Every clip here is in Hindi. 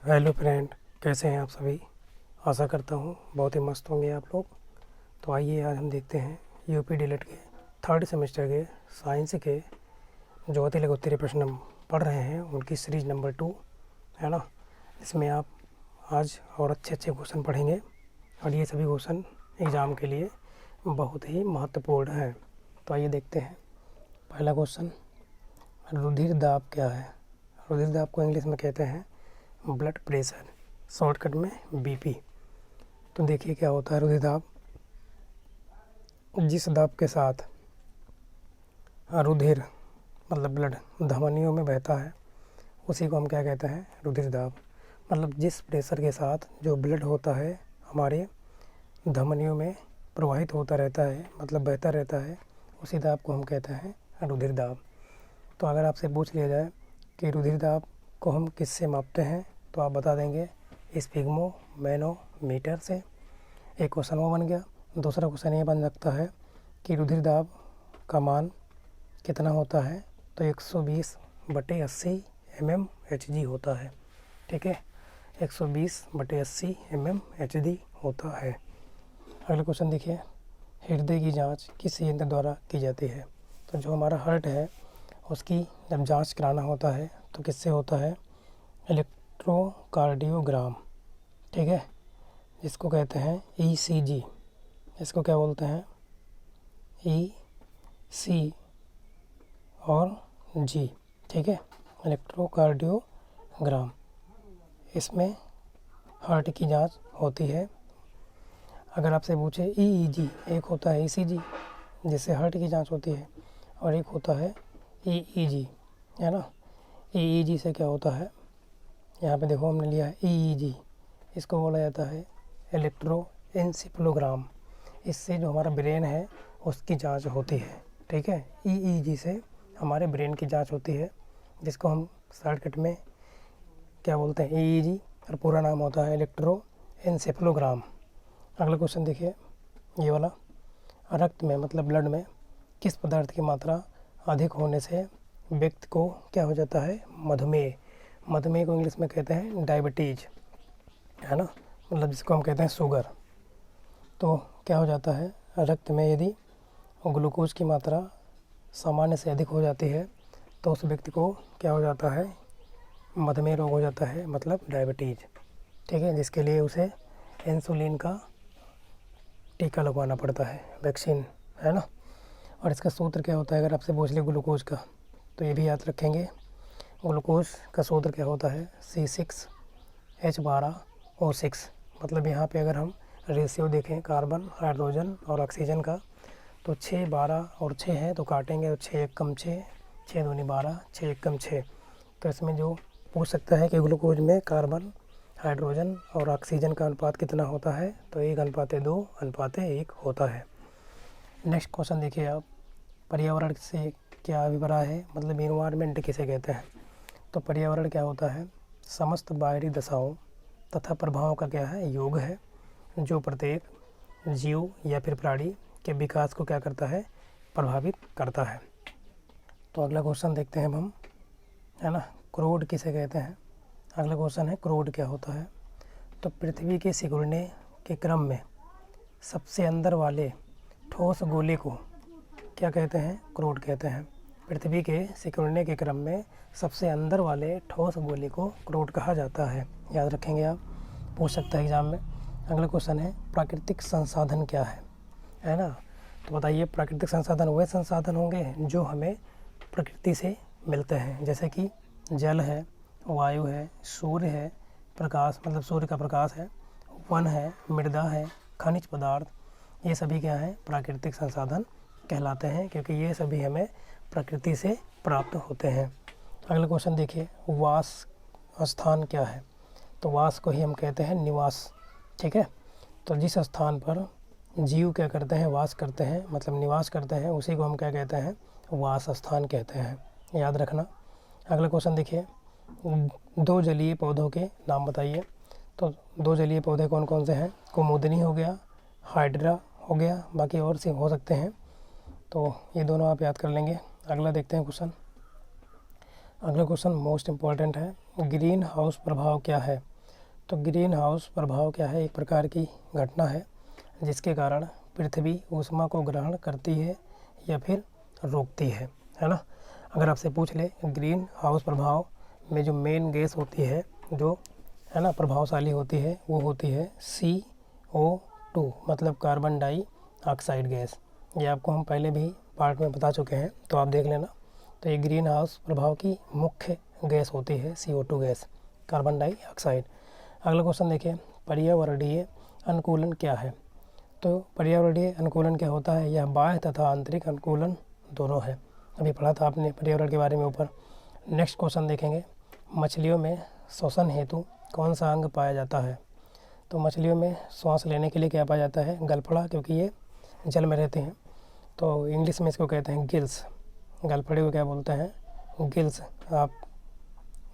हेलो फ्रेंड, कैसे हैं आप सभी। आशा करता हूँ बहुत ही मस्त होंगे आप लोग। तो आइए आज हम देखते हैं यूपी डीएलएड के थर्ड सेमेस्टर के साइंस के जो अति लघु उत्तरीय प्रश्न हम पढ़ रहे हैं उनकी सीरीज नंबर 2 है ना। इसमें आप आज और अच्छे अच्छे क्वेश्चन पढ़ेंगे और ये सभी क्वेश्चन एग्ज़ाम के लिए बहुत ही महत्वपूर्ण हैं। तो आइए देखते हैं। पहला क्वेश्चन, रुधिर दाब क्या है। रुधिर दाब को इंग्लिश में कहते हैं ब्लड प्रेशर, शॉर्टकट में बीपी। तो देखिए क्या होता है रुधिर दाब। जिस दाब के साथ रुधिर मतलब ब्लड धमनियों में बहता है उसी को हम क्या कहते हैं, रुधिर दाब। मतलब जिस प्रेशर के साथ जो ब्लड होता है हमारे धमनियों में प्रवाहित होता रहता है, मतलब बहता रहता है, उसी दाब को हम कहते हैं रुधिर दाब। तो अगर आपसे पूछ लिया जाए कि रुधिर दाब को हम किससे मापते हैं तो आप बता देंगे स्पिग्मो मैनोमीटर से। एक क्वेश्चन वो बन गया। दूसरा क्वेश्चन ये बन सकता है कि रुधिर दाब का मान कितना होता है, तो 120/80 mmHg होता है। ठीक है, 120/80 mmHg होता है। अगला क्वेश्चन देखिए, हृदय की जांच किस यंत्र द्वारा की जाती है। तो जो हमारा हार्ट है उसकी जब जांच कराना होता है तो किससे होता है, इलेक्ट्रोकार्डियोग्राम। ठीक है, जिसको कहते हैं ECG। इसको क्या बोलते हैं, EC और G। ठीक है, इलेक्ट्रोकार्डियोग्राम। इसमें हार्ट की जांच होती है। अगर आपसे पूछे EEG, एक होता है ECG जिससे हार्ट की जांच होती है और एक होता है EEG, है ना। EEG से क्या होता है, यहाँ पे देखो हमने लिया है EEG, इसको बोला जाता है इलेक्ट्रोएन्सेफेलोग्राम। इससे जो हमारा ब्रेन है उसकी जांच होती है। ठीक है, EEG से हमारे ब्रेन की जांच होती है, जिसको हम शॉर्टकट में क्या बोलते हैं, EEG, और पूरा नाम होता है इलेक्ट्रोएन्सेफेलोग्राम। अगला क्वेश्चन देखिए ये वाला, रक्त में मतलब ब्लड में किस पदार्थ की मात्रा अधिक होने से व्यक्ति को क्या हो जाता है, मधुमेह। मधुमेह को इंग्लिश में कहते हैं डायबिटीज, है ना, मतलब जिसको हम कहते हैं शुगर। तो क्या हो जाता है, रक्त में यदि ग्लूकोज की मात्रा सामान्य से अधिक हो जाती है तो उस व्यक्ति को क्या हो जाता है, मधुमेह रोग हो जाता है, मतलब डायबिटीज। ठीक है, जिसके लिए उसे इंसुलिन का टीका लगवाना पड़ता है, वैक्सीन, है ना। और इसका सूत्र क्या होता है, अगर आपसे पूछ ले ग्लूकोज का तो ये भी याद रखेंगे। ग्लूकोज का सूत्र क्या होता है, C6H12O6। मतलब यहाँ पे अगर हम रेशियो देखें कार्बन, हाइड्रोजन और ऑक्सीजन का, तो 6, 12 और 6 है तो काटेंगे तो 6 1 कम 6, 6 दूनी 12, 6 1 कम 6। तो इसमें जो पूछ सकता है कि ग्लूकोज में कार्बन, हाइड्रोजन और ऑक्सीजन का अनुपात कितना होता है, तो 1:2:1 होता है। नेक्स्ट क्वेश्चन देखिए आप, पर्यावरण से क्या अभिप्राय है, मतलब इन्वायरमेंट किसे कहते हैं। तो पर्यावरण क्या होता है, समस्त बाहरी दशाओं तथा प्रभावों का क्या है, योग है, जो प्रत्येक जीव या फिर प्राणी के विकास को क्या करता है, प्रभावित करता है। तो अगला क्वेश्चन देखते हैं हम, है ना, क्रोड किसे कहते हैं। अगला क्वेश्चन है क्रोड क्या होता है। तो पृथ्वी के सिकुड़ने के क्रम में सबसे अंदर वाले ठोस गोले को क्या कहते हैं, क्रोड कहते हैं। पृथ्वी के सिकुड़ने के क्रम में सबसे अंदर वाले ठोस गोले को क्रोड कहा जाता है। याद रखेंगे आप, पूछ सकता है एग्जाम में। अगला क्वेश्चन है प्राकृतिक संसाधन क्या है ना। तो बताइए, प्राकृतिक संसाधन वह संसाधन होंगे जो हमें प्रकृति से मिलते हैं, जैसे कि जल है, वायु है, सूर्य है, प्रकाश मतलब सूर्य का प्रकाश है, वन है, मृदा है, खनिज पदार्थ, ये सभी क्या है, प्राकृतिक संसाधन कहलाते हैं, क्योंकि ये सभी हमें प्रकृति से प्राप्त होते हैं। अगला क्वेश्चन देखिए, वास स्थान क्या है। तो वास को ही हम कहते हैं निवास। ठीक है, तो जिस स्थान पर जीव क्या करते हैं, वास करते हैं, मतलब निवास करते हैं, उसी को हम क्या कहते हैं, वास स्थान कहते हैं। याद रखना। अगला क्वेश्चन देखिए, 2 जलीय पौधों के नाम बताइए। तो 2 जलीय पौधे कौन कौन से हैं, कुमुदनी हो गया, हाइड्रा हो गया, बाकी और से हो सकते हैं, तो ये दोनों आप याद कर लेंगे। अगला देखते हैं क्वेश्चन। अगला क्वेश्चन मोस्ट इम्पॉर्टेंट है, ग्रीन हाउस प्रभाव क्या है। तो ग्रीन हाउस प्रभाव क्या है, एक प्रकार की घटना है जिसके कारण पृथ्वी ऊष्मा को ग्रहण करती है या फिर रोकती है ना। अगर आपसे पूछ ले ग्रीन हाउस प्रभाव में जो मेन गैस होती है जो है ना प्रभावशाली होती है वो होती है CO2 मतलब कार्बन डाइऑक्साइड गैस। ये आपको हम पहले भी पार्ट में बता चुके हैं तो आप देख लेना। तो ये ग्रीन हाउस प्रभाव की मुख्य गैस होती है CO2 गैस, कार्बन डाइऑक्साइड। अगला क्वेश्चन देखिए, पर्यावरणीय अनुकूलन क्या है। तो पर्यावरणीय अनुकूलन क्या होता है, यह बाह्य तथा आंतरिक अनुकूलन दोनों है। अभी पढ़ा था आपने पर्यावरण के बारे में ऊपर। नेक्स्ट क्वेश्चन देखेंगे, मछलियों में श्वसन हेतु कौन सा अंग पाया जाता है। तो मछलियों में श्वास लेने के लिए क्या पाया जाता है, गलफड़ा, क्योंकि ये जल में रहते हैं तो इंग्लिश में इसको कहते हैं गिल्स। गलफड़े को क्या बोलते हैं, गिल्स। आप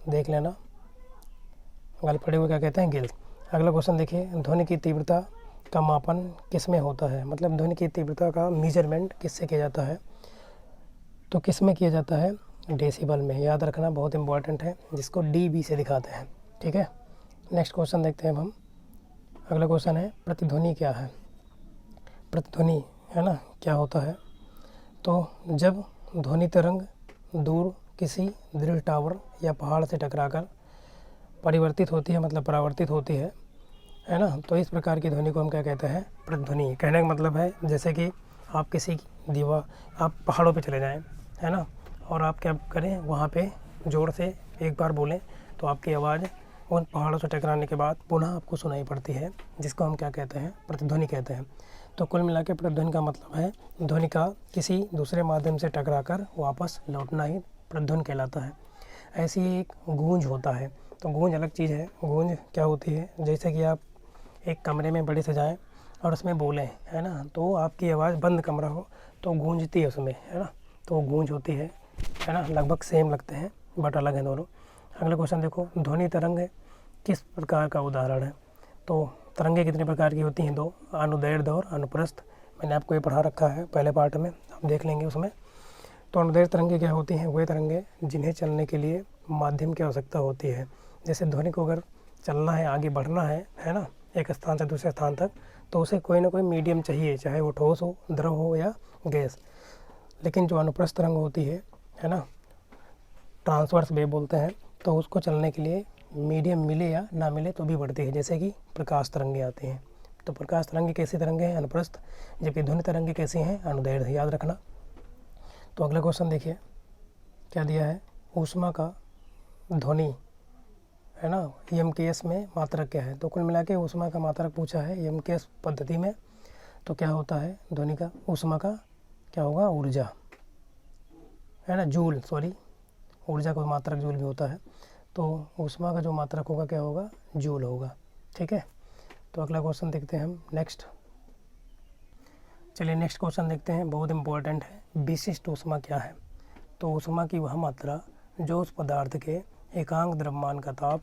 देख लेना, गलफड़े को क्या कहते हैं, गिल्स। अगला क्वेश्चन देखिए, ध्वनि की तीव्रता का मापन किस में होता है, मतलब ध्वनि की तीव्रता का मेजरमेंट किससे किया जाता है। तो किस में किया जाता है, डेसिबल में। याद रखना, बहुत इंपॉर्टेंट है, जिसको DB से दिखाते हैं, ठीक है। नेक्स्ट क्वेश्चन देखते हैं हम। अगला क्वेश्चन है, प्रतिध्वनि क्या है। प्रतिध्वनि है ना क्या होता है, तो जब ध्वनि तरंग दूर किसी दृढ़ टावर या पहाड़ से टकराकर परिवर्तित होती है, मतलब परावर्तित होती है ना, तो इस प्रकार की ध्वनि को हम क्या कहते हैं, प्रतिध्वनि। कहने का मतलब है जैसे कि आप किसी दीवार, आप पहाड़ों पे चले जाएं, है ना, और आप क्या करें, वहाँ पे जोर से एक बार बोलें तो आपकी आवाज़ उन पहाड़ों से टकराने के बाद पुनः आपको सुनाई पड़ती है, जिसको हम क्या कहते हैं, प्रतिध्वनि कहते हैं। तो कुल मिला के प्रतिध्वनि का मतलब है ध्वनि का किसी दूसरे माध्यम से टकराकर वापस लौटना ही प्रतिध्वनि कहलाता है। ऐसी एक गूंज होता है, तो गूंज अलग चीज़ है। गूंज क्या होती है, जैसे कि आप एक कमरे में बड़े से जाएँ और उसमें बोलें, है ना, तो आपकी आवाज़, बंद कमरा हो तो गूंजती है उसमें, है ना, तो गूंज होती है ना। लगभग सेम लगते हैं बट अलग हैं दोनों। अगला क्वेश्चन देखो, ध्वनि तरंग किस प्रकार का उदाहरण है। तो तरंगे कितने प्रकार की होती हैं, दो, अनुदैर्ध्य और अनुप्रस्थ। मैंने आपको ये पढ़ा रखा है पहले पार्ट में, आप देख लेंगे उसमें। तो अनुदैर्ध्य तरंगे क्या होती हैं, वे तरंगे जिन्हें चलने के लिए माध्यम की आवश्यकता होती है। जैसे ध्वनि को अगर चलना है, आगे बढ़ना है ना, एक स्थान से दूसरे स्थान तक, तो उसे कोई ना कोई मीडियम चाहिए, चाहे वो ठोस हो, द्रव हो या गैस। लेकिन जो अनुप्रस्थ तरंग होती है ना, ट्रांसवर्स वेव बोलते हैं, तो उसको चलने के लिए मीडियम मिले या ना मिले तो भी बढ़ती है, जैसे कि प्रकाश तरंगे आती हैं। तो प्रकाश तरंगे कैसी तरंगे हैं, अनुप्रस्थ, जबकि ध्वनि तरंगे कैसी हैं, अनुदैर्ध्य। याद रखना। तो अगला क्वेश्चन देखिए क्या दिया है, ऊष्मा का ध्वनि, है ना, EMKS में मात्रक क्या है। तो कुल मिला के ऊष्मा का मात्रक पूछा है EMKS पद्धति में। तो क्या होता है ध्वनि का, ऊष्मा का क्या होगा, ऊर्जा, है ना, जूल, सॉरी, ऊर्जा का मात्रक जूल भी होता है। तो ऊष्मा का जो मात्रक होगा क्या होगा, जूल होगा, ठीक है। तो अगला क्वेश्चन देखते हैं हम नेक्स्ट। चलिए नेक्स्ट क्वेश्चन देखते हैं, बहुत इंपॉर्टेंट है, विशिष्ट ऊष्मा क्या है। तो ऊष्मा की वह मात्रा जो उस पदार्थ के एकांक द्रव्यमान का ताप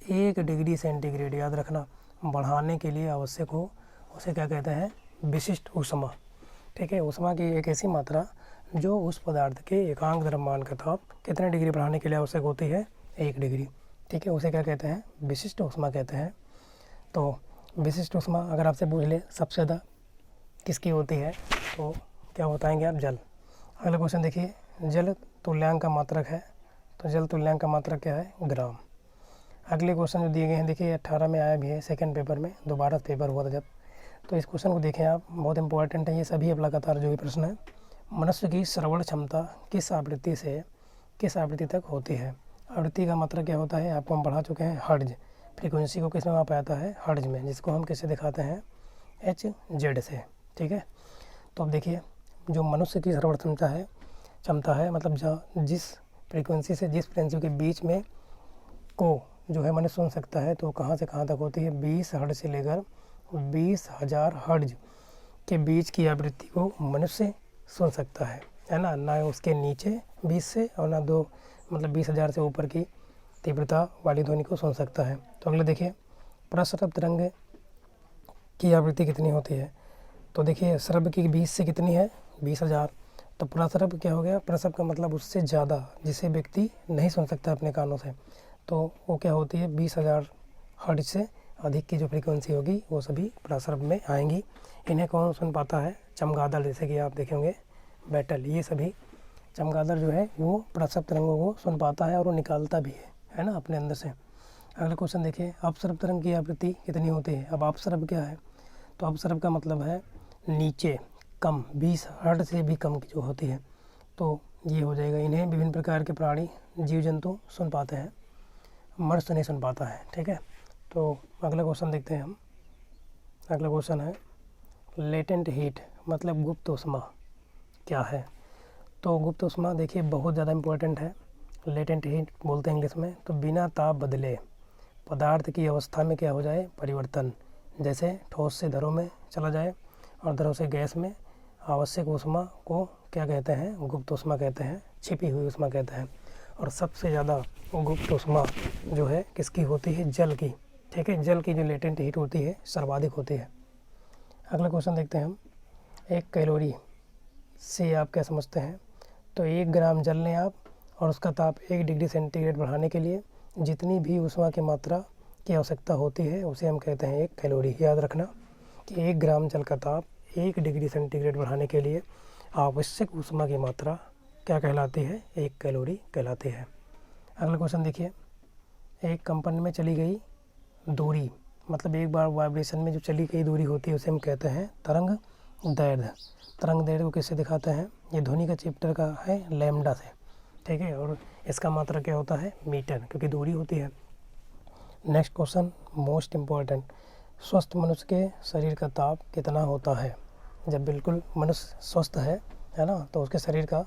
1 डिग्री सेंटीग्रेड, याद रखना, बढ़ाने के लिए आवश्यक हो, उसे क्या कहते हैं, विशिष्ट ऊष्मा, ठीक है। ऊष्मा की एक ऐसी मात्रा जो उस पदार्थ के एकांक द्रव्यमान का ताप कितने डिग्री बढ़ाने के लिए आवश्यक होती है, 1 डिग्री, ठीक है, उसे क्या कहते हैं, विशिष्ट ऊष्मा कहते हैं। तो विशिष्ट ऊष्मा अगर आपसे पूछ ले सबसे ज़्यादा किसकी होती है, तो क्या बताएंगे आप, जल। अगला क्वेश्चन देखिए, जल तुल्यांक का मात्रक है। तो जल तुल्यांक का मात्रक क्या है, ग्राम। अगले क्वेश्चन जो दिए गए हैं देखिए 18 में आया भी है, सेकंड पेपर में, दोबारा पेपर हुआ था जब। तो इस क्वेश्चन को देखें आप, बहुत इंपॉर्टेंट है ये सभी, अब लगातार जो भी प्रश्न है। मनुष्य की श्रवण क्षमता किस आवृत्ति से किस आवृत्ति तक होती है। आवृत्ति का मतलब क्या होता है, आपको हम पढ़ा चुके हैं, हर्ट्ज। फ्रीक्वेंसी को किस में मापा जाता है, हर्ट्ज में, जिसको हम किससे दिखाते हैं, HZ से, ठीक है। तो अब देखिए, जो मनुष्य की श्रवण क्षमता है मतलब जिस फ्रीक्वेंसी से जिस फ्रीक्वेंसी के बीच में को जो है मनुष्य सुन सकता है, तो कहाँ से कहाँ तक होती है, 20 हर्ट्ज से लेकर 20,000 हर्ट्ज के बीच की आवृत्ति को मनुष्य सुन सकता है ना, ना उसके नीचे 20 से और ना 20,000 से ऊपर की तीव्रता वाली ध्वनि को सुन सकता है। तो अगले देखिए, प्रसरब तरंग की आवृत्ति कितनी होती है। तो देखिए श्रव्य की 20 से कितनी है, 20,000। तो प्रसरब क्या हो गया, प्रसरब का मतलब उससे ज़्यादा, जिसे व्यक्ति नहीं सुन सकता अपने कानों से, तो वो क्या होती है, 20,000 हर्ट्ज से अधिक की जो फ्रीक्वेंसी होगी वो सभी प्रसर्प में आएंगी। इन्हें कौन सुन पाता है? चमगादड़, जैसे कि आप देखेंगे बैटल, ये सभी चमगादड़ जो है वो प्रसर्प तरंगों को सुन पाता है और वो निकालता भी है ना, अपने अंदर से। अगला क्वेश्चन देखिए, अपसर्प तरंग की आवृत्ति कितनी होती है? अब अपसर्प क्या है? तो अपसर्प का मतलब है नीचे, कम, 20 हर्ट्ज से भी कम की जो होती है, तो ये हो जाएगा। इन्हें विभिन्न प्रकार के प्राणी, जीव जंतु सुन पाते हैं, मनुष्य नहीं सुन पाता है, ठीक है। तो अगला क्वेश्चन देखते हैं हम। अगला क्वेश्चन है लेटेंट हीट, मतलब गुप्त ऊष्मा क्या है? तो गुप्त ऊष्मा देखिए बहुत ज़्यादा इम्पोर्टेंट है। लेटेंट हीट बोलते हैं इंग्लिश में। तो बिना ताप बदले पदार्थ की अवस्था में क्या हो जाए? परिवर्तन, जैसे ठोस से द्रव में चला जाए और द्रव से गैस में, आवश्यक ऊष्मा को क्या कहते हैं? गुप्त ऊष्मा कहते हैं, छिपी हुई ऊष्मा कहते हैं। और सबसे ज़्यादा गुप्त ऊष्मा जो है किसकी होती है? जल की, ठीक है। जल की जो लेटेंट हीट होती है सर्वाधिक होती है। अगला क्वेश्चन देखते हैं हम। 1 कैलोरी से आप क्या समझते हैं? तो 1 ग्राम जल लें आप और उसका ताप 1 डिग्री सेंटीग्रेड बढ़ाने के लिए जितनी भी ऊष्मा की मात्रा की आवश्यकता होती है उसे हम कहते हैं 1 कैलोरी। याद रखना कि 1 ग्राम जल का ताप 1 डिग्री सेंटीग्रेड बढ़ाने के लिए आवश्यक ऊष्मा की मात्रा क्या कहलाती है? 1 कैलोरी कहलाती है। अगला क्वेश्चन देखिए, एक कंपन में चली गई दूरी, मतलब एक बार वाइब्रेशन में जो चली गई दूरी होती है उसे हम कहते हैं तरंग दैर्ध्य। तरंग दैर्ध्य को किससे दिखाते हैं? ये ध्वनि का चैप्टर का है, लैम्डा से, ठीक है। और इसका मात्रा क्या होता है? मीटर, क्योंकि दूरी होती है। नेक्स्ट क्वेश्चन मोस्ट इम्पॉर्टेंट, स्वस्थ मनुष्य के शरीर का ताप कितना होता है? जब बिल्कुल मनुष्य स्वस्थ है ना, तो उसके शरीर का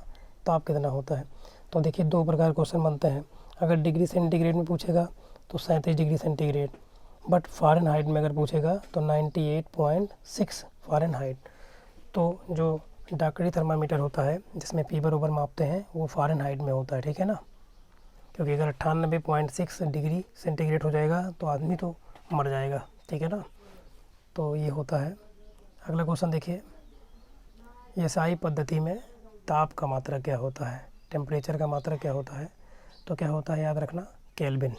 ताप कितना होता है? तो देखिए 2 प्रकार क्वेश्चन बनते हैं। अगर डिग्री सेंटीग्रेड में पूछेगा तो 37 डिग्री सेंटीग्रेड, बट फ़ारेनहाइट में अगर पूछेगा तो 98.6 फ़ारेनहाइट। तो जो डाकड़ी थर्मामीटर होता है जिसमें फीवर ओवर मापते हैं वो फ़ारेनहाइट में होता है, ठीक है ना। क्योंकि अगर 98.6 डिग्री सेंटीग्रेड हो जाएगा तो आदमी तो मर जाएगा, ठीक है ना। तो ये होता है। अगला क्वेश्चन देखिए, एसआई पद्धति में ताप का मात्रा क्या होता है? टेम्परेचर का मात्रा क्या होता है? तो क्या होता है? याद रखना, केल्विन।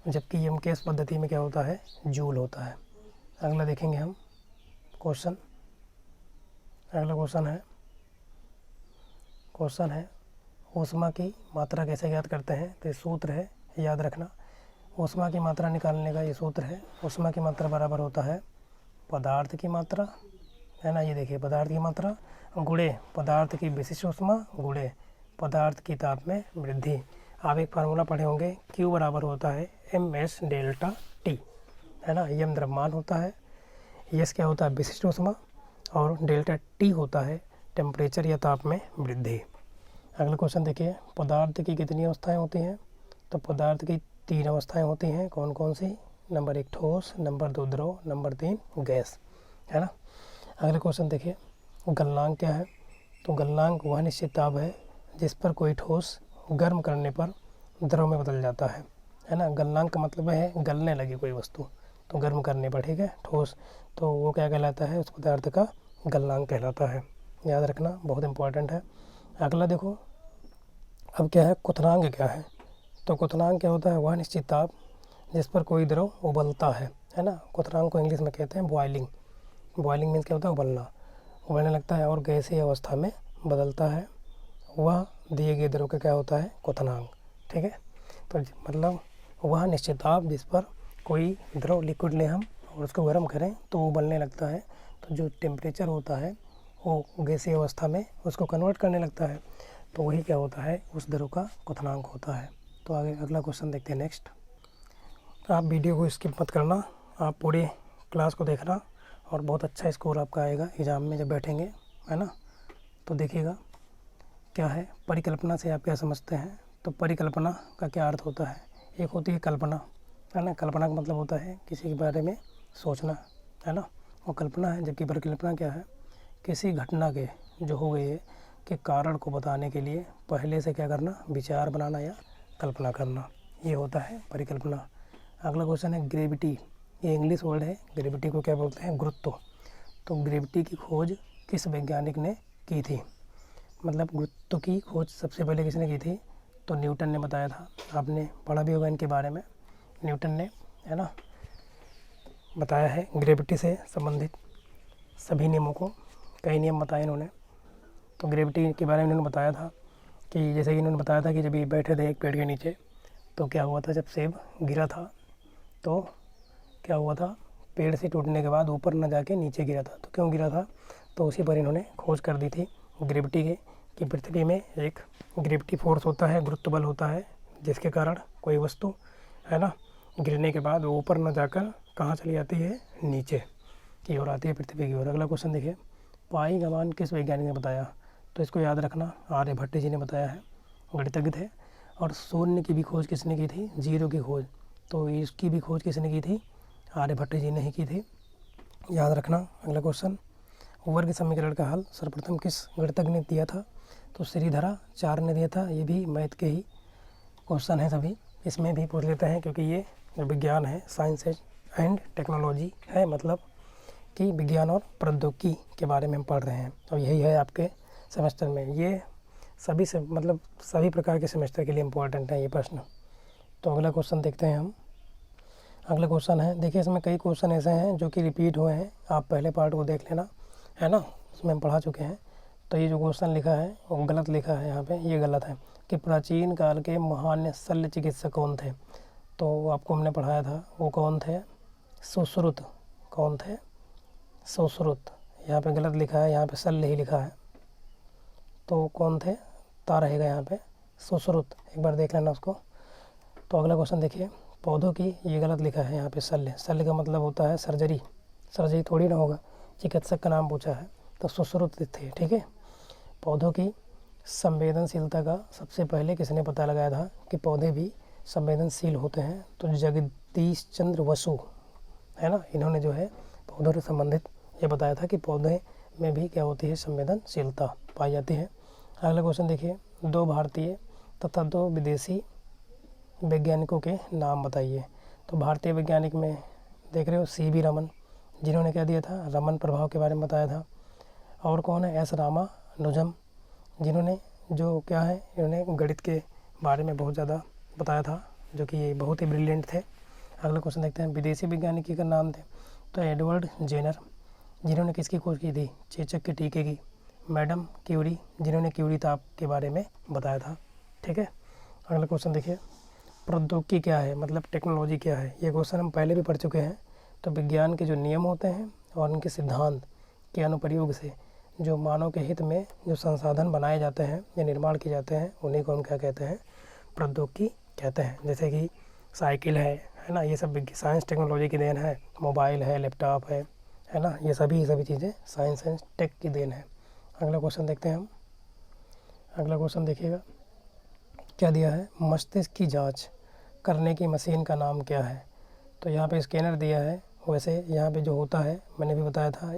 जबकि एमकेएस पद्धति में क्या होता है? जूल होता है। अगला देखेंगे हम क्वेश्चन। अगला क्वेश्चन है ऊष्मा की मात्रा कैसे ज्ञात करते हैं? तो ये सूत्र है, याद रखना। ऊष्मा की मात्रा निकालने का ये सूत्र है। ऊष्मा की मात्रा बराबर होता है पदार्थ की मात्रा, है ना। ये देखिए पदार्थ की मात्रा गुणे पदार्थ की विशिष्ट ऊष्मा गुणे पदार्थ की ताप में वृद्धि। आप एक फार्मूला पढ़े होंगे, Q बराबर होता है MS डेल्टा T, है ना। M द्रव्यमान होता है, S क्या होता है? विशिष्ट ऊष्मा, और डेल्टा T होता है टेम्परेचर या ताप में वृद्धि। अगला क्वेश्चन देखिए, पदार्थ की कितनी अवस्थाएं होती हैं? तो पदार्थ की 3 अवस्थाएं होती हैं। कौन कौन सी? नंबर 1 ठोस, नंबर 2 द्रव, नंबर 3 गैस, है ना। अगला क्वेश्चन देखिए, गलनांक क्या है? तो गलनांक वह निश्चित ताप है जिस पर कोई ठोस गर्म करने पर द्रव में बदल जाता है ना। गलनांक का मतलब है गलने लगी कोई वस्तु, तो गर्म करने पर, ठीक है, ठोस, तो वो क्या कहलाता है? उस पदार्थ का गलनांक कहलाता है। याद रखना, बहुत इंपॉर्टेंट है। अगला देखो, अब क्या है? क्वथनांक क्या है? तो क्वथनांक क्या होता है? वह निश्चित ताप जिस पर कोई द्रव उबलता है ना। क्वथनांक को इंग्लिश में कहते हैं बॉइलिंग। बॉइलिंग मीन्स क्या होता है? उबलने लगता है और गैसीय अवस्था में बदलता है, वह दिए गए द्रव का क्या होता है? क्वथनांक, ठीक है। तो मतलब वह निश्चित ताप जिस पर कोई द्रव, लिक्विड लें हम और उसको गर्म करें तो वो उबलने लगता है, तो जो टेम्परेचर होता है वो गैसीय अवस्था में उसको कन्वर्ट करने लगता है, तो वही क्या होता है? उस द्रव का क्वथनांक होता है। तो आगे अगला क्वेश्चन देखते हैं। नेक्स्ट, आप वीडियो को स्किप मत करना, आप पूरे क्लास को देखना और बहुत अच्छा स्कोर आपका आएगा एग्ज़ाम में जब बैठेंगे, है ना। तो देखिएगा क्या है, परिकल्पना से आप क्या समझते हैं? तो परिकल्पना का क्या अर्थ होता है? एक होती है कल्पना, है ना। कल्पना का मतलब होता है किसी के बारे में सोचना, है ना, वो कल्पना है। जबकि परिकल्पना क्या है? किसी घटना के जो हो गई है के कारण को बताने के लिए पहले से क्या करना? विचार बनाना या कल्पना करना, ये होता है परिकल्पना। अगला क्वेश्चन है ग्रेविटी। ये इंग्लिश वर्ड है, ग्रेविटी को क्या बोलते हैं? गुरुत्व। तो ग्रेविटी की खोज किस वैज्ञानिक ने की थी? मतलब गुरुत्व की खोज सबसे पहले किसने की थी? तो न्यूटन ने बताया था। आपने पढ़ा भी होगा इनके बारे में, न्यूटन ने, है ना। बताया है ग्रेविटी से संबंधित सभी नियमों को, कई नियम बताए इन्होंने। तो ग्रेविटी के बारे में इन्होंने बताया था कि जैसे कि इन्होंने बताया था कि जब ये बैठे थे एक पेड़ के नीचे तो क्या हुआ था, जब सेब गिरा था तो क्या हुआ था, पेड़ से टूटने के बाद ऊपर न जाके नीचे गिरा था। तो क्यों गिरा था, तो उसी पर इन्होंने खोज कर दी थी ग्रेविटी के, कि पृथ्वी में एक ग्रेविटी फोर्स होता है, गुरुत्व बल होता है, जिसके कारण कोई वस्तु है ना गिरने के बाद वो ऊपर न जाकर कहाँ चली जाती है, नीचे की ओर आती है, पृथ्वी की ओर। अगला क्वेश्चन देखिए, पाई का मान किस वैज्ञानिक ने बताया, तो इसको याद रखना आर्यभट्ट जी ने बताया है, गणितज्ञ थे। और शून्य की भी खोज किसने की थी, जीरो की खोज, तो इसकी भी खोज किसने की थी, आर्यभट्ट जी ने ही की थी, याद रखना। अगला क्वेश्चन, वर्ग समीकरण का हल सर्वप्रथम किस गणितज्ञ ने दिया था, तो श्रीधराचार्य ने दिया था। ये भी मैथ के ही क्वेश्चन है सभी, इसमें भी पूछ लेते हैं क्योंकि ये विज्ञान है, साइंस एंड टेक्नोलॉजी है, मतलब कि विज्ञान और प्रौद्योगिकी के बारे में हम पढ़ रहे हैं। और यही है आपके सेमेस्टर में, ये सभी से मतलब सभी प्रकार के सेमेस्टर के लिए इम्पोर्टेंट है ये प्रश्न। तो अगला क्वेश्चन देखते हैं हम। अगला क्वेश्चन है, देखिए इसमें कई क्वेश्चन ऐसे हैं जो कि रिपीट हुए हैं, आप पहले पार्ट को देख लेना, है ना, उसमें हम पढ़ा चुके हैं। तो ये जो क्वेश्चन लिखा है वो गलत लिखा है यहाँ पे, ये गलत है कि प्राचीन काल के महान शल्य चिकित्सक कौन थे। तो आपको हमने पढ़ाया था वो कौन थे, सुश्रुत। कौन थे, सुश्रुत। यहाँ पे गलत लिखा है, यहाँ पे शल्य ही लिखा है, तो कौन थे, ता रहेगा यहाँ पे, सुश्रुत, एक बार देख लेना उसको। तो अगला क्वेश्चन देखिए, पौधों की, ये गलत लिखा है यहाँ पे शल्य, शल्य का मतलब होता है सर्जरी, सर्जरी थोड़ी ना होगा, चिकित्सक का नाम पूछा है, तो सुश्रुत थे, ठीक है। पौधों की संवेदनशीलता का सबसे पहले किसने पता लगाया था कि पौधे भी संवेदनशील होते हैं, तो जगदीश चंद्र बसु, है ना, इन्होंने जो है पौधों से संबंधित ये बताया था कि पौधे में भी क्या होती है, संवेदनशीलता पाई जाती है। अगला क्वेश्चन देखिए, दो भारतीय तथा दो विदेशी वैज्ञानिकों के नाम बताइए। तो भारतीय वैज्ञानिक में देख रहे हो सी.वी. रमन, जिन्होंने क्या दिया था, रमन प्रभाव के बारे में बताया था। और कौन है, एस रामानुजम, जिन्होंने जो क्या है, इन्होंने गणित के बारे में बहुत ज़्यादा बताया था, जो कि ये बहुत ही ब्रिलियंट थे। अगला क्वेश्चन देखते हैं, विदेशी वैज्ञानिक का नाम थे, तो एडवर्ड जेनर, जिन्होंने किसकी खोज की थी, चेचक के टीके की। मैडम क्यूरी, जिन्होंने क्यूरी ताप के बारे में बताया था, ठीक है। अगला क्वेश्चन देखिए, प्रौद्योगिकी क्या है, मतलब टेक्नोलॉजी क्या है, ये क्वेश्चन हम पहले भी पढ़ चुके हैं। तो विज्ञान के जो नियम होते हैं और उनके सिद्धांत के अनुप्रयोग से जो मानव के हित में जो संसाधन बनाए जाते हैं या निर्माण किए जाते हैं, उन्हीं को हम क्या कहते हैं, प्रौद्योगिकी कहते हैं। जैसे कि साइकिल है ना, ये सब साइंस टेक्नोलॉजी की देन है, मोबाइल है, लैपटॉप है ना, ये सभी चीज़ें साइंस एंड टेक की देन है। अगला क्वेश्चन देखते हैं हम। अगला क्वेश्चन देखिएगा, क्या दिया है, मस्तिष्क की जांच करने की मशीन का नाम क्या है। तो यहाँ पे स्कैनर दिया है, वैसे यहाँ पे जो होता है मैंने भी बताया था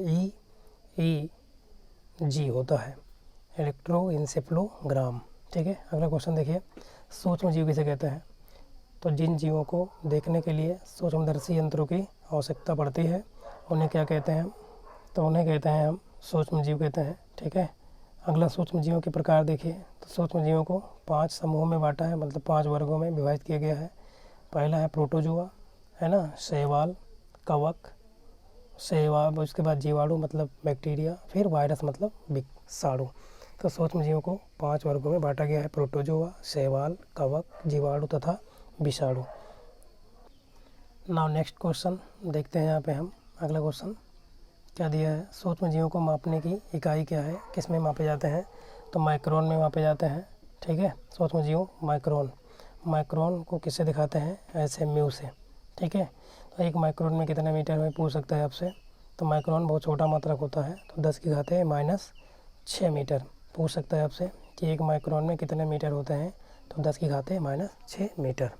EEG होता है, इलेक्ट्रोइंसेफ्लोग्राम, ठीक है। अगला क्वेश्चन देखिए, सूक्ष्म जीव किसे कहते हैं। तो जिन जीवों को देखने के लिए सूक्ष्मदर्शी यंत्रों की आवश्यकता पड़ती है उन्हें क्या कहते हैं, तो उन्हें कहते हैं हम सूक्ष्म जीव कहते हैं, ठीक है। अगला सूक्ष्म जीवों के प्रकार देखिए, तो सूक्ष्म जीवों को 5 समूहों में बांटा है, मतलब 5 वर्गों में विभाजित किया गया है। पहला है प्रोटोजोआ, है ना, शैवाल, कवक, शैवाल, उसके बाद जीवाणु मतलब बैक्टीरिया, फिर वायरस मतलब विषाणु। तो सूक्ष्म जीवों को 5 वर्गों में बांटा गया है, प्रोटोजोआ, शैवाल, कवक, जीवाणु तथा विषाणु। नाउ नेक्स्ट क्वेश्चन देखते हैं यहाँ पे हम। अगला क्वेश्चन क्या दिया है, सूक्ष्म जीवों को मापने की इकाई क्या है, किस में मापे जाते हैं, तो माइक्रोन में मापे जाते हैं, ठीक है। सूक्ष्म जीव माइक्रोन, माइक्रोन को किससे दिखाते हैं, ऐसे म्यू से, ठीक है। तो एक माइक्रोन में कितने मीटर में पूछ सकता है आपसे, तो माइक्रोन बहुत छोटा मात्रक होता है, तो 10⁻⁻6 मीटर पूछ सकता है आपसे कि एक माइक्रोन में कितने मीटर होते हैं, तो 10⁻⁻6 मीटर।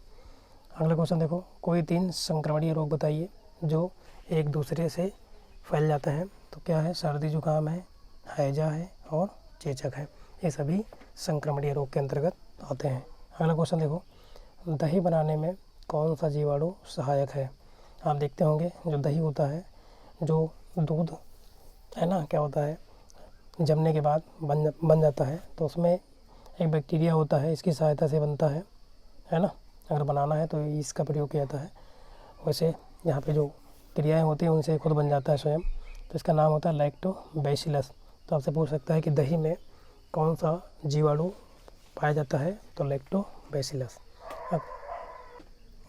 अगला क्वेश्चन देखो, कोई 3 संक्रमणीय रोग बताइए जो एक दूसरे से फैल जाते हैं। तो क्या है, सर्दी जुकाम है, हैजा है और चेचक है, ये सभी संक्रमणीय रोग के अंतर्गत आते हैं। अगला क्वेश्चन देखो, दही बनाने में कौन सा जीवाणु सहायक है। आप देखते होंगे जो दही होता है, जो दूध है ना, क्या होता है, जमने के बाद बन जाता है, तो उसमें एक बैक्टीरिया होता है, इसकी सहायता से बनता है ना, अगर बनाना है तो इसका प्रयोग किया जाता है। वैसे यहाँ पे जो क्रियाएं होती हैं उनसे खुद बन जाता है स्वयं, तो इसका नाम होता है लैक्टोबैसिलस। तो आपसे पूछ सकता है कि दही में कौन सा जीवाणु पाया जाता है, तो लैक्टोबैसिलस। अब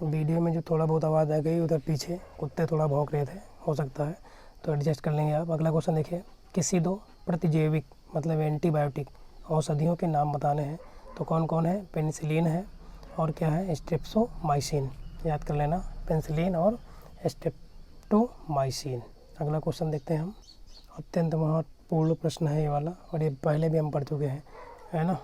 वीडियो में जो थोड़ा बहुत आवाज़ आ गई, उधर पीछे कुत्ते थोड़ा भौंक रहे थे, हो सकता है, तो एडजस्ट कर लेंगे आप। अगला क्वेश्चन देखिए, किसी दो प्रतिजैविक मतलब एंटीबायोटिक औषधियों के नाम बताने हैं, तो कौन कौन है? पेनिसिलिन है और क्या है? स्ट्रेप्टोमाइसिन। याद कर लेना, पेनिसिलिन और स्ट्रेप्टोमाइसिन। अगला क्वेश्चन देखते हैं हम, अत्यंत महत्वपूर्ण प्रश्न है ये वाला, और ये पहले भी हम पढ़ चुके हैं, है ना।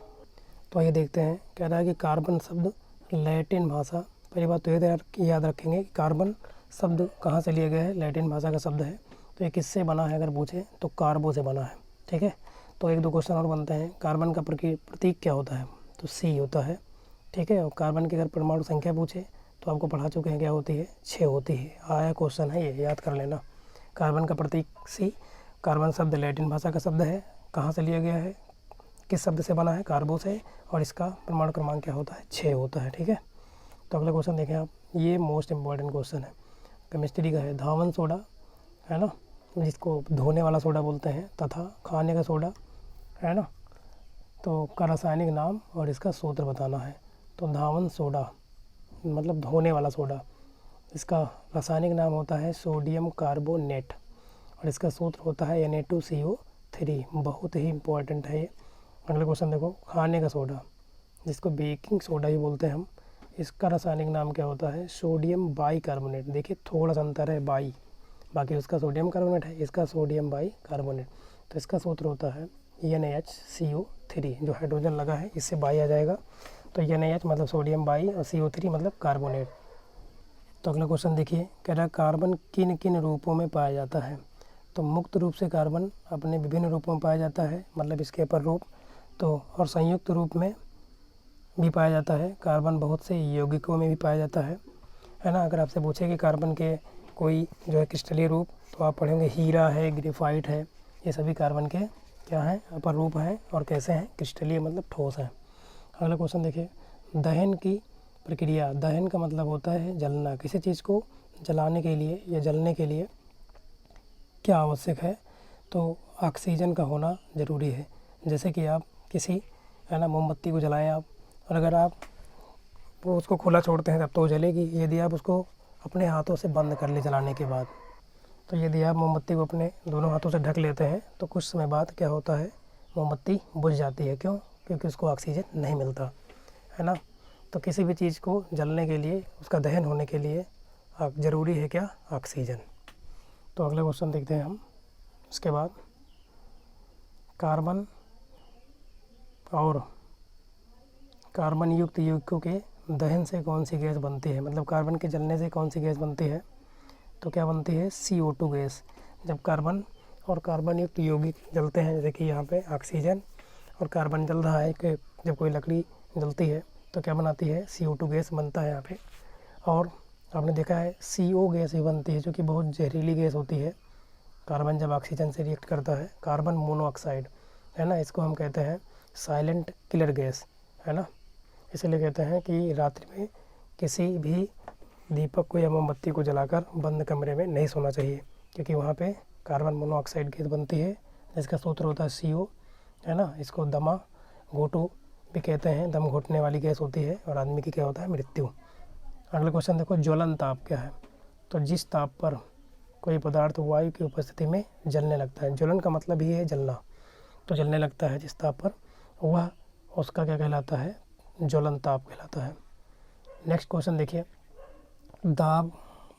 तो ये देखते हैं, कह रहा है कि कार्बन शब्द लैटिन भाषा, पहली बात तो ये याद रखेंगे कि कार्बन शब्द कहाँ से लिया गया है, लैटिन भाषा का शब्द है। तो ये किससे बना है अगर पूछे तो कार्बो से बना है, ठीक है। तो एक दो क्वेश्चन और बनते हैं, कार्बन का प्रतीक क्या होता है, तो C होता है, ठीक है। और कार्बन की अगर परमाणु संख्या पूछे तो आपको पढ़ा चुके हैं क्या होती है, 6 होती है। आया क्वेश्चन है ये, याद कर लेना। कार्बन का प्रतीक C, कार्बन शब्द लैटिन भाषा का शब्द है, कहाँ से लिया गया है, किस शब्द से बना है, कार्बो से, और इसका परमाणु क्रमांक क्या होता है, 6 होता है, ठीक है। तो अगला क्वेश्चन देखें आप, ये मोस्ट इम्पॉर्टेंट क्वेश्चन है, केमिस्ट्री का है। धावन सोडा, है ना, जिसको धोने वाला सोडा बोलते हैं, तथा खाने का सोडा, है ना, तो का रासायनिक नाम और इसका सूत्र बताना है। तो धावन सोडा मतलब धोने वाला सोडा, इसका रासायनिक नाम होता है सोडियम कार्बोनेट, और इसका सूत्र होता है Na2CO3। बहुत ही इंपॉर्टेंट है ये। अगला क्वेश्चन देखो, खाने का सोडा जिसको बेकिंग सोडा ही बोलते हैं हम, इसका रासायनिक नाम क्या होता है, सोडियम बाइकार्बोनेट। देखिए थोड़ा सा अंतर है, बाई, बाकी उसका सोडियम कार्बोनेट है, इसका सोडियम बाइकार्बोनेट। तो इसका सूत्र होता है NaHCO3, जो हाइड्रोजन लगा है इससे बाई आ जाएगा, तो NaH मतलब सोडियम बाई और CO3 मतलब कार्बोनेट। तो अगला क्वेश्चन देखिए, कह रहा है कार्बन किन किन रूपों में पाया जाता है। तो मुक्त रूप से कार्बन अपने विभिन्न रूपों में पाया जाता है, मतलब इसके अपर रूप, तो और संयुक्त रूप में भी पाया जाता है। कार्बन बहुत से यौगिकों में भी पाया जाता है ना। अगर आपसे पूछे कि कार्बन के कोई जो है क्रिस्टलीय रूप, तो आप पढ़ेंगे हीरा है, ग्रेफाइट है, ये सभी कार्बन के क्या हैं, अपर रूप हैं, और कैसे हैं, क्रिस्टलीय मतलब ठोस हैं। अगला क्वेश्चन देखिए, दहन की प्रक्रिया, दहन का मतलब होता है जलना, किसी चीज़ को जलाने के लिए या जलने के लिए क्या आवश्यक है, तो ऑक्सीजन का होना ज़रूरी है। जैसे कि आप किसी, है ना, मोमबत्ती को जलाएं आप, और अगर आप वो उसको खुला छोड़ते हैं तब तो वो जलेगी। यदि आप उसको अपने हाथों से बंद कर ले जलाने के बाद, तो यदि आप मोमबत्ती को अपने दोनों हाथों से ढक लेते हैं तो कुछ समय बाद क्या होता है, मोमबत्ती बुझ जाती है। क्यों? क्योंकि उसको ऑक्सीजन नहीं मिलता, है ना। तो किसी भी चीज़ को जलने के लिए, उसका दहन होने के लिए ज़रूरी है क्या, ऑक्सीजन। तो अगला क्वेश्चन देखते हैं हम। उसके बाद कार्बन और कार्बन युक्त यौगिकों के दहन से कौन सी गैस बनती है, मतलब कार्बन के जलने से कौन सी गैस बनती है, तो क्या बनती है, CO2 गैस। जब कार्बन और कार्बन युक्त यौगिक जलते हैं, जैसे कि यहाँ पे ऑक्सीजन और कार्बन जल रहा है, कि जब कोई लकड़ी जलती है तो क्या बनाती है, CO2 गैस बनता है यहाँ पे। और आपने देखा है CO गैस भी बनती है, जो कि बहुत जहरीली गैस होती है। कार्बन जब ऑक्सीजन से रिएक्ट करता है, कार्बन मोनोऑक्साइड, है ना, इसको हम कहते हैं साइलेंट किलर गैस, है ना। इसलिए कहते हैं कि रात्रि में किसी भी दीपक को या मोमबत्ती को जलाकर बंद कमरे में नहीं सोना चाहिए, क्योंकि वहाँ पे कार्बन मोनोऑक्साइड गैस बनती है, जिसका सूत्र होता है CO, है ना। इसको दमा घोटू भी कहते हैं, दम घोटने वाली गैस होती है, और आदमी की क्या होता है, मृत्यु। अगला क्वेश्चन देखो, ज्वलन ताप क्या है। तो जिस ताप पर कोई पदार्थ वायु की उपस्थिति में जलने लगता है, ज्वलन का मतलब ही है जलना, तो जलने लगता है जिस ताप पर, वह उसका क्या कहलाता है, ज्वलन ताप कहलाता है। नेक्स्ट क्वेश्चन देखिए, दाब,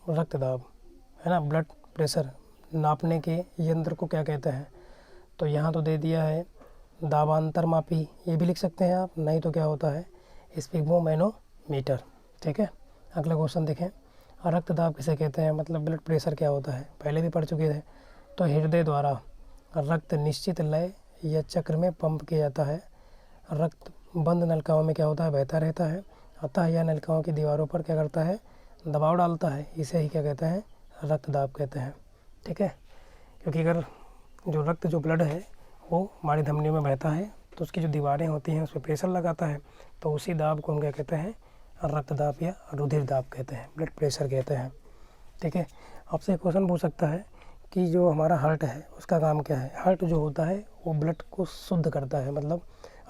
रक्तदाब, है ना, ब्लड प्रेशर नापने के यंत्र को क्या कहते हैं। तो यहाँ तो दे दिया है दाबांतर मापी, ये भी लिख सकते हैं आप, नहीं तो क्या होता है, स्पिग्मोमैनोमीटर, ठीक है। अगला क्वेश्चन देखें, रक्तदाब किसे कहते हैं, मतलब ब्लड प्रेशर क्या होता है, पहले भी पढ़ चुके थे। तो हृदय द्वारा रक्त निश्चित लय या चक्र में पंप किया जाता है। रक्त बंद नलिकाओं में क्या होता है, बहता रहता है, अतः यह नलिकाओं की दीवारों पर क्या करता है, दबाव डालता है। इसे ही क्या कहते हैं, रक्तदाब कहते हैं, ठीक है। क्योंकि अगर जो रक्त, जो ब्लड है, वो हमारी धमनियों में बहता है, तो उसकी जो दीवारें होती हैं उस पर प्रेशर लगाता है, तो उसी दाब को हम क्या कहते हैं, रक्तदाब या रुधिर दाब कहते हैं, ब्लड प्रेशर कहते हैं, ठीक है। आपसे क्वेश्चन पूछ सकता है कि जो हमारा हार्ट है उसका काम क्या है। हार्ट जो होता है वो ब्लड को शुद्ध करता है, मतलब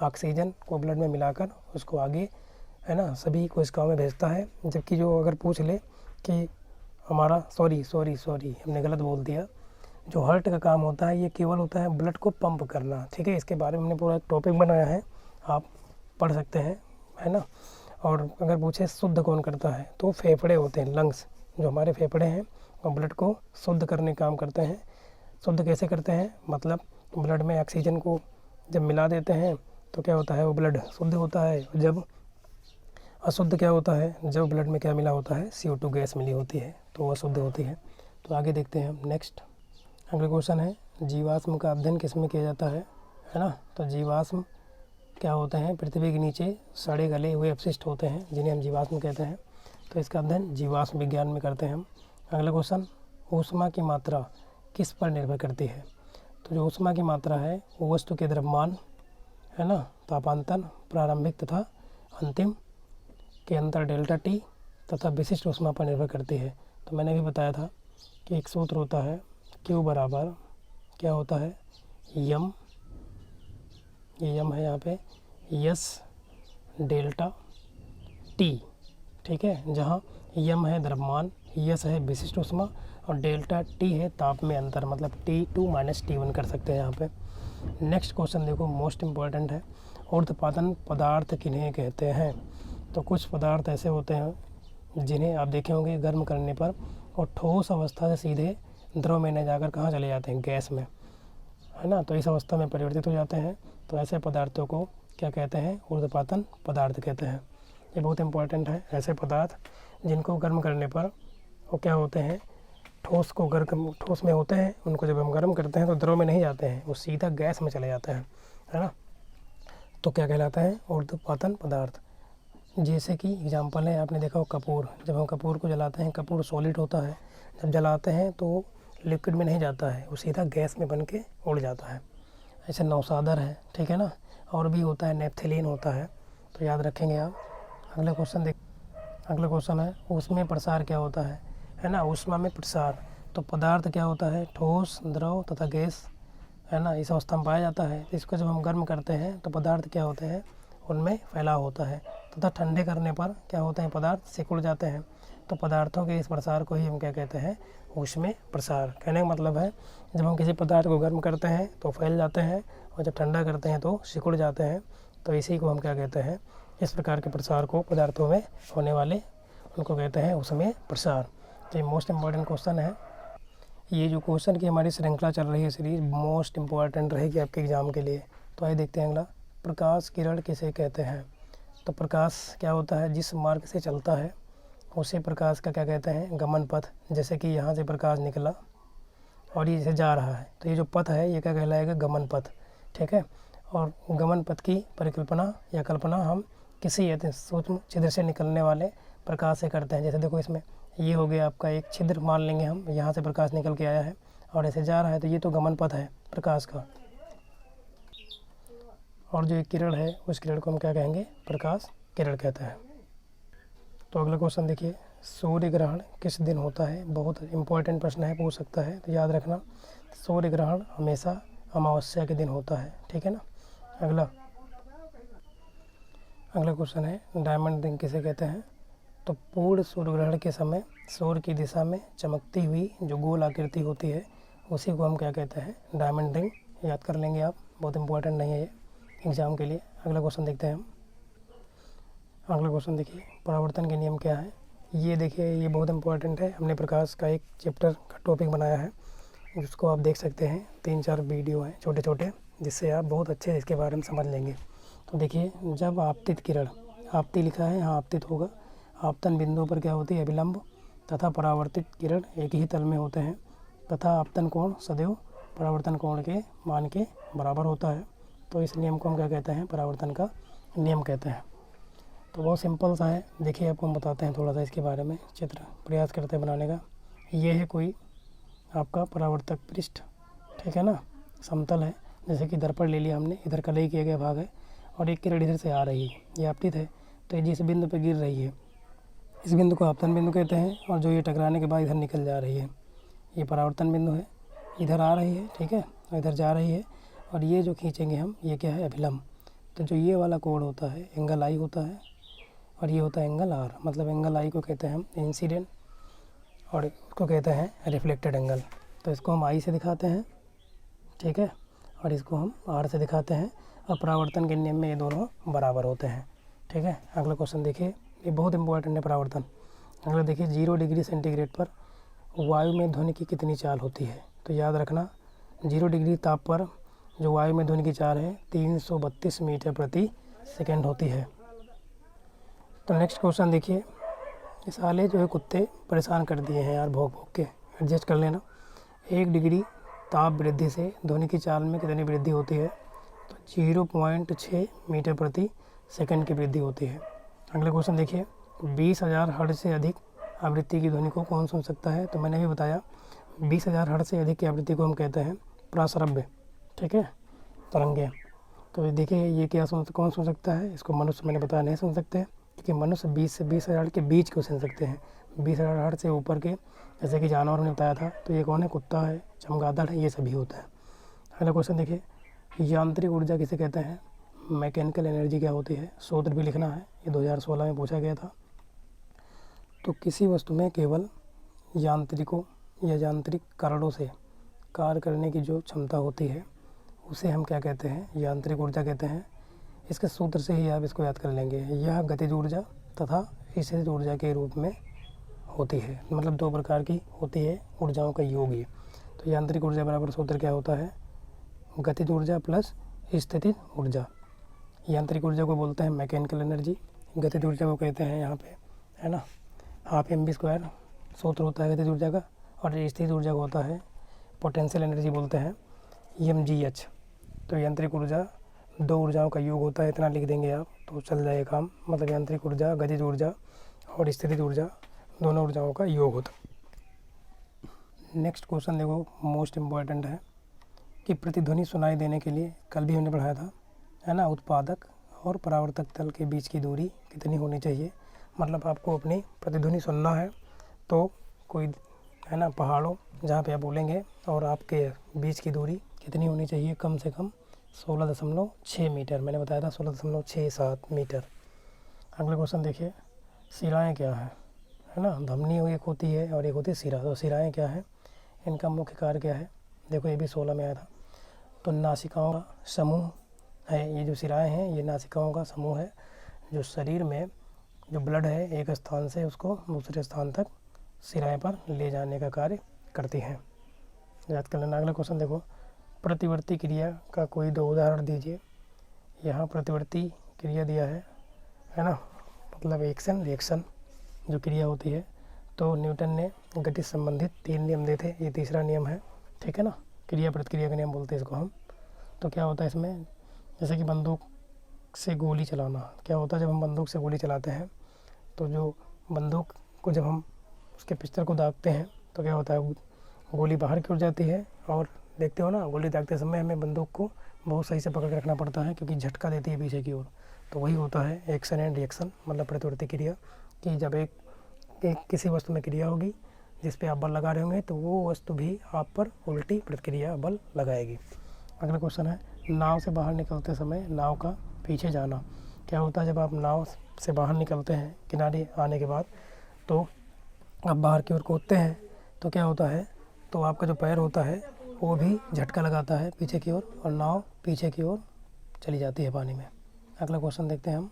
ऑक्सीजन को ब्लड में मिलाकर उसको आगे, है ना, सभी कोशिकाओं में भेजता है। जबकि जो अगर पूछ ले कि हमारा सॉरी हमने गलत बोल दिया, जो हार्ट का काम होता है ये केवल होता है ब्लड को पंप करना, ठीक है। इसके बारे में हमने पूरा टॉपिक बनाया है, आप पढ़ सकते हैं, है ना। और अगर पूछे शुद्ध कौन करता है तो फेफड़े होते हैं, लंग्स, जो हमारे फेफड़े हैं वो ब्लड को शुद्ध करने का काम करते हैं। शुद्ध कैसे करते हैं, मतलब ब्लड में ऑक्सीजन को जब मिला देते हैं तो क्या होता है, वो ब्लड शुद्ध होता है। जब अशुद्ध क्या होता है, जब ब्लड में क्या मिला होता है, CO2 गैस मिली होती है, तो वो अशुद्ध होती है। तो आगे देखते हैं हम नेक्स्ट। अगला क्वेश्चन है जीवाश्म का अध्ययन किस में किया जाता है ना। तो जीवाश्म क्या होते हैं, पृथ्वी के नीचे सड़े गले हुए अपशिष्ट होते हैं जिन्हें हम जीवाश्म कहते हैं। तो इसका अध्ययन जीवाश्म विज्ञान में करते हैं हम। अगला क्वेश्चन, ऊष्मा की मात्रा किस पर निर्भर करती है। तो जो ऊष्मा की मात्रा है वो वस्तु के द्रव्यमान, है ना, तापांतर, प्रारंभिक तथा अंतिम के अंतर डेल्टा टी तथा विशिष्ट ऊष्मा पर निर्भर करती है। तो मैंने भी बताया था कि एक सूत्र होता है Q बराबर क्या होता है, यम, ये यम है यहाँ पे, यस डेल्टा टी, ठीक है। जहाँ यम है द्रव्यमान, यस है विशिष्ट ऊष्मा और डेल्टा टी है ताप में अंतर, मतलब T2 माइनस T1 कर सकते हैं यहाँ पे। नेक्स्ट क्वेश्चन देखो, मोस्ट इम्पॉर्टेंट है, ऊर्ध्वपातन पदार्थ किन्हें कहते हैं। तो कुछ पदार्थ ऐसे होते हैं जिन्हें आप देखे होंगे गर्म करने पर और ठोस अवस्था से सीधे द्रव में न जाकर कहाँ चले जाते हैं, गैस में, है ना। तो इस अवस्था में परिवर्तित हो जाते हैं। तो ऐसे पदार्थों को क्या कहते हैं, ऊर्ध्वपातन पदार्थ कहते हैं। ये बहुत इंपॉर्टेंट है। ऐसे पदार्थ जिनको गर्म करने पर वो क्या होते हैं, ठोस में होते हैं, उनको जब हम गर्म करते हैं तो द्रव में नहीं जाते हैं, वो सीधा गैस में चले जाते हैं, है ना। तो क्या कहलाता है, ऊर्ध्वपातन पदार्थ। जैसे कि एग्जाम्पल है, आपने देखा हो कपूर, जब हम कपूर को जलाते हैं, कपूर सॉलिड होता है, जब जलाते हैं तो लिक्विड में नहीं जाता है, वो सीधा गैस में बन के उड़ जाता है। ऐसे नौसादर है, ठीक है ना। और भी होता है, नेप्थलीन होता है, तो याद रखेंगे आप। अगला क्वेश्चन है ऊष्मीय प्रसार क्या होता है ना। ऊष्मा में प्रसार, तो पदार्थ क्या होता है, ठोस, द्रव तथा गैस, है ना, इस अवस्था में पाया जाता है। इसको जब हम गर्म करते हैं तो पदार्थ क्या होते हैं, उनमें फैलाव होता है तथा ठंडे करने पर क्या होते हैं, पदार्थ सिकुड़ जाते हैं। तो पदार्थों के इस प्रसार को ही हम क्या कहते हैं, ऊष्मीय प्रसार। कहने का मतलब है जब हम किसी पदार्थ को गर्म करते हैं तो फैल जाते हैं और जब ठंडा करते हैं तो सिकुड़ जाते हैं। तो इसी को हम क्या कहते हैं, इस प्रकार के प्रसार को पदार्थों में होने वाले उनको कहते हैं ऊष्मीय प्रसार। तो ये मोस्ट इम्पॉर्टेंट क्वेश्चन है। ये जो क्वेश्चन की हमारी श्रृंखला चल रही है, सीरीज मोस्ट इम्पॉर्टेंट रहेगी आपके एग्ज़ाम के लिए। तो आइए देखते हैं अगला, प्रकाश किरण किसे कहते हैं। तो प्रकाश क्या होता है, जिस मार्ग से चलता है उसे प्रकाश का क्या कहते हैं, गमन पथ। जैसे कि यहाँ से प्रकाश निकला और ये जैसे जा रहा है तो ये जो पथ है ये क्या कहलाएगा, गमन पथ, ठीक है। और गमन पथ की परिकल्पना या कल्पना हम किसी सूक्ष्म छिद्र से निकलने वाले प्रकाश से करते हैं। जैसे देखो इसमें ये हो गया आपका एक छिद्र, मान लेंगे हम, यहाँ से प्रकाश निकल के आया है और ऐसे जा रहा है, तो ये तो गमन पथ है प्रकाश का। और जो एक किरण है उस किरण को हम क्या कहेंगे, प्रकाश किरण कहते हैं। तो अगला क्वेश्चन देखिए, सूर्य ग्रहण किस दिन होता है। बहुत इंपॉर्टेंट प्रश्न है, पूछ सकता है, तो याद रखना सूर्य ग्रहण हमेशा अमावस्या के दिन होता है, ठीक है ना। अगला क्वेश्चन है डायमंड रिंग किसे कहते हैं। तो पूर्ण सूर्य ग्रहण के समय सूर्य की दिशा में चमकती हुई जो गोल आकृति होती है उसी को हम क्या कहते हैं, डायमंड रिंग। याद कर लेंगे आप, बहुत इंपॉर्टेंट नहीं है ये एग्ज़ाम के लिए। अगला क्वेश्चन देखते हैं हम। अगला क्वेश्चन देखिए, परावर्तन के नियम क्या है। ये देखिए, ये बहुत इंपॉर्टेंट है। हमने प्रकाश का एक चैप्टर का टॉपिक बनाया है जिसको आप देख सकते हैं, 3-4 वीडियो हैं छोटे छोटे, जिससे आप बहुत अच्छे इसके बारे में समझ लेंगे। तो देखिए, जब आपतित किरण, आपति लिखा है यहाँ, आपतित होगा, आपतन बिंदु पर क्या होती है, अभिलंब, तथा परावर्तित किरण एक ही तल में होते हैं तथा आपतन कोण सदैव परावर्तन कोण के मान के बराबर होता है। तो इस नियम को हम क्या कहते हैं, परावर्तन का नियम कहते हैं। तो बहुत सिंपल सा है, देखिए आपको हम बताते हैं थोड़ा सा इसके बारे में, चित्र प्रयास करते हैं बनाने का। ये है कोई आपका परावर्तक पृष्ठ, ठीक है ना, समतल है, जैसे कि दर्पण ले लिया हमने, इधर कलई किया गया भाग है और एक किरण इधर से आ रही है, ये आपतित है। तो ये जिस बिंदु पर गिर रही है इस बिंदु को आपतन बिंदु कहते हैं और जो ये टकराने के बाद इधर निकल जा रही है ये परावर्तन बिंदु है, इधर आ रही है, ठीक है, और इधर जा रही है, और ये जो खींचेंगे हम, ये क्या है, अभिलंब। तो जो ये वाला कोण होता है एंगल आई होता है, और ये होता है एंगल आर। मतलब एंगल आई को कहते हैं हम इंसिडेंट, और इसको कहते हैं रिफ्लेक्टेड एंगल। तो इसको हम आई से दिखाते हैं, ठीक है, और इसको हम आर से दिखाते हैं, और परावर्तन के नियम में ये दोनों बराबर होते हैं, ठीक है। अगला क्वेश्चन देखिए, ये बहुत इंपॉर्टेंट है परावर्तन। अगला देखिए, 0 डिग्री सेंटीग्रेड पर वायु में ध्वनि की कितनी चाल होती है। तो याद रखना, 0 डिग्री ताप पर जो वायु में ध्वनि की चाल है 332 मीटर प्रति सेकेंड होती है। तो नेक्स्ट क्वेश्चन देखिए, ये साले जो है कुत्ते परेशान कर दिए हैं यार, भौंक भौंक के, एडजस्ट कर लेना। 1 डिग्री ताप वृद्धि से ध्वनि की चाल में कितनी वृद्धि होती है। तो 0.6 मीटर प्रति सेकंड की वृद्धि होती है। अगला क्वेश्चन देखिए, 20,000 हर्ट्ज से अधिक आवृत्ति की ध्वनि को कौन सुन सकता है। तो मैंने भी बताया, 20,000 हर्ट्ज से अधिक की आवृत्ति को हम कहते हैं प्रासरभ्य, ठीक है, तरंगे। तो देखिए ये क्या कौन सुन सकता है, इसको मनुष्य, मैंने बताया, नहीं सुन सकते, क्योंकि मनुष्य 20 से 20,000 के बीच को सुन सकते हैं। 20,000 हर्ट्ज से ऊपर के, जैसे कि जानवर ने बताया था, तो ये कौन है, कुत्ता है, चमगादड़ है, ये सभी होता है। अगला क्वेश्चन देखिए, यांत्रिक ऊर्जा किसे कहते हैं। मैकेनिकल एनर्जी क्या होती है, सूत्र भी लिखना है, ये 2016 में पूछा गया था। तो किसी वस्तु में केवल यांत्रिकों या यांत्रिक कारणों से कार्य करने की जो क्षमता होती है, उसे हम क्या कहते हैं, यांत्रिक ऊर्जा कहते हैं। इसके सूत्र से ही आप इसको याद कर लेंगे। यह गतिज ऊर्जा तथा स्थितिज ऊर्जा के रूप में होती है, मतलब 2 प्रकार की होती है ऊर्जाओं का योग ये। तो यांत्रिक ऊर्जा बराबर सूत्र क्या होता है, गतिज ऊर्जा प्लस स्थितिज ऊर्जा। यांत्रिक ऊर्जा को बोलते हैं मैकेनिकल एनर्जी, गतिज ऊर्जा को कहते हैं यहाँ पे, है ना, हाफ mv² सूत्र होता है गतिज ऊर्जा का, और स्थितिज ऊर्जा को होता है पोटेंशियल एनर्जी बोलते हैं, mgh। तो यांत्रिक ऊर्जा 2 ऊर्जाओं का योग होता है, इतना लिख देंगे आप तो चल जाएगा काम। मतलब यांत्रिक ऊर्जा, गतिज ऊर्जा और स्थितिज ऊर्जा, दोनों ऊर्जाओं का योग होता है। नेक्स्ट क्वेश्चन देखो, मोस्ट इम्पॉर्टेंट है कि प्रतिध्वनि सुनाई देने के लिए, कल भी हमने पढ़ाया था, है ना, उत्पादक और परावर्तक तल के बीच की दूरी कितनी होनी चाहिए। मतलब आपको अपनी प्रतिध्वनि सुनना है तो कोई, है ना, पहाड़ों जहाँ पे आप बोलेंगे और आपके बीच की दूरी कितनी होनी चाहिए, कम से कम 16.6 मीटर। मैंने बताया था 16.67 मीटर। अगला क्वेश्चन देखिए, सिराएँ क्या है ना, धमनी एक होती है और एक होती है सिरा। तो सिराएँ क्या है, इनका मुख्य कार्य क्या है, देखो ये भी 16 में आया था। तो नासिकाओं का समूह है, ये जो सिराएँ हैं ये नासिकाओं का समूह है, जो शरीर में जो ब्लड है एक स्थान से उसको दूसरे स्थान तक सिराएँ पर ले जाने का कार्य करती हैं, याद कर लेना। अगला क्वेश्चन देखो, प्रतिवर्ती क्रिया का कोई 2 उदाहरण दीजिए। यहाँ प्रतिवर्ती क्रिया दिया है ना, मतलब एक्शन रिएक्शन जो क्रिया होती है। तो न्यूटन ने गति संबंधित 3 नियम दिए थे, ये तीसरा नियम है, ठीक है ना, क्रिया प्रतिक्रिया का नियम बोलते हैं इसको हम। तो क्या होता है इसमें, जैसे कि बंदूक से गोली चलाना, क्या होता है जब हम बंदूक से गोली चलाते हैं तो जो बंदूक को जब हम उसके पिस्टल को दागते हैं तो क्या होता है, गोली बाहर की ओर जाती है, और देखते हो ना, गोली दागते समय हमें बंदूक को बहुत सही से पकड़ के रखना पड़ता है, क्योंकि झटका देती है पीछे की ओर। तो वही होता है एक्शन एंड रिएक्शन, मतलब प्रतिवर्ती क्रिया, कि जब एक किसी वस्तु में क्रिया होगी जिस पे आप बल लगा रहे होंगे तो वो वस्तु भी आप पर उल्टी प्रतिक्रिया बल लगाएगी। अगला क्वेश्चन है, नाव से बाहर निकलते समय नाव का पीछे जाना। क्या होता है जब आप नाव से बाहर निकलते हैं किनारे आने के बाद, तो आप बाहर की ओर कूदते हैं तो क्या होता है, तो आपका जो पैर होता है वो भी झटका लगाता है पीछे की ओर, और नाव पीछे की ओर चली जाती है पानी में। अगला क्वेश्चन देखते हैं हम।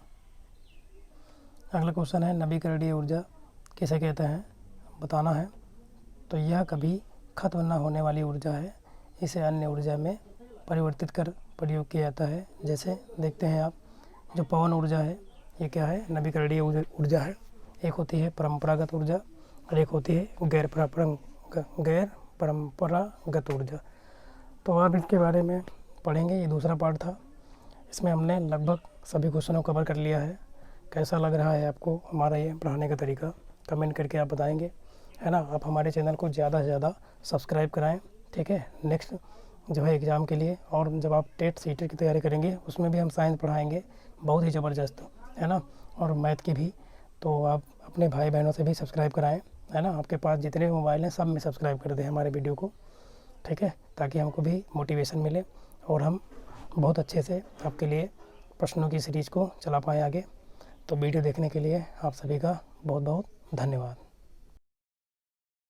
अगला क्वेश्चन है, नवीकरणीय ऊर्जा किसे कहते हैं, बताना है। तो यह कभी खत्म न होने वाली ऊर्जा है, इसे अन्य ऊर्जा में परिवर्तित कर प्रयोग किया जाता है। जैसे देखते हैं आप, जो पवन ऊर्जा है ये क्या है, नवीकरणीय ऊर्जा है। एक होती है परंपरागत ऊर्जा और एक होती है गैर परंपरागत ऊर्जा। तो आप इसके बारे में पढ़ेंगे, ये दूसरा पार्ट था, इसमें हमने लगभग सभी क्वेश्चनों को कवर कर लिया है। कैसा लग रहा है आपको हमारा ये पढ़ाने का तरीका, कमेंट करके आप बताएंगे, है ना। आप हमारे चैनल को ज़्यादा से ज़्यादा सब्सक्राइब कराएं, ठीक है। नेक्स्ट जो है एग्ज़ाम के लिए, और जब आप टेट सीटेट की तैयारी करेंगे उसमें भी हम साइंस पढ़ाएंगे, बहुत ही ज़बरदस्त, है ना, और मैथ की भी। तो आप अपने भाई बहनों से भी सब्सक्राइब कराएं, है ना, आपके पास जितने मोबाइल हैं सब में सब्सक्राइब कर दें हमारे वीडियो को, ठीक है, ताकि हमको भी मोटिवेशन मिले और हम बहुत अच्छे से आपके लिए प्रश्नों की सीरीज़ को चला पाएँ आगे। तो वीडियो देखने के लिए आप सभी का बहुत बहुत धन्यवाद।